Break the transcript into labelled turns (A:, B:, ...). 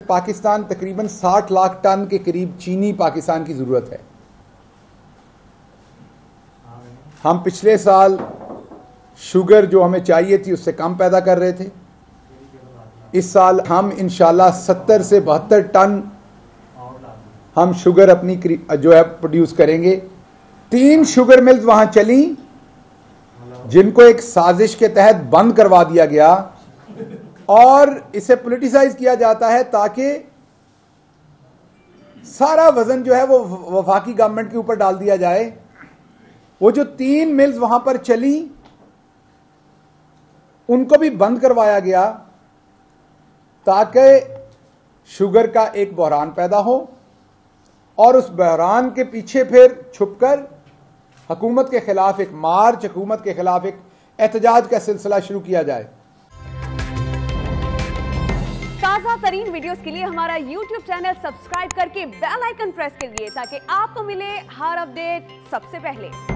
A: पाकिस्तान तकरीबन 60 लाख टन के करीब चीनी पाकिस्तान की ज़रूरत है। हम पिछले साल शुगर जो हमें चाहिए थी उससे कम पैदा कर रहे थे। इस साल हम इंशाल्लाह 70 से 72 टन हम शुगर अपनी जो है प्रोड्यूस करेंगे। 3 शुगर मिल्स वहां चली जिनको एक साजिश के तहत बंद करवा दिया गया और इसे पॉलिटिसाइज किया जाता है ताकि सारा वजन जो है वो वफाकी गवर्नमेंट के ऊपर डाल दिया जाए। वो जो 3 मिल्स वहां पर चली उनको भी बंद करवाया गया ताकि शुगर का एक बहरान पैदा हो और उस बहरान के पीछे फिर छुपकर हुकूमत के खिलाफ एक मार्च, हुकूमत के खिलाफ एक एहतजाज का सिलसिला शुरू किया जाए।
B: ताज़ा तरीन वीडियोस के लिए हमारा YouTube चैनल सब्सक्राइब करके बेल आइकन प्रेस करिए ताकि आपको मिले हर अपडेट सबसे पहले।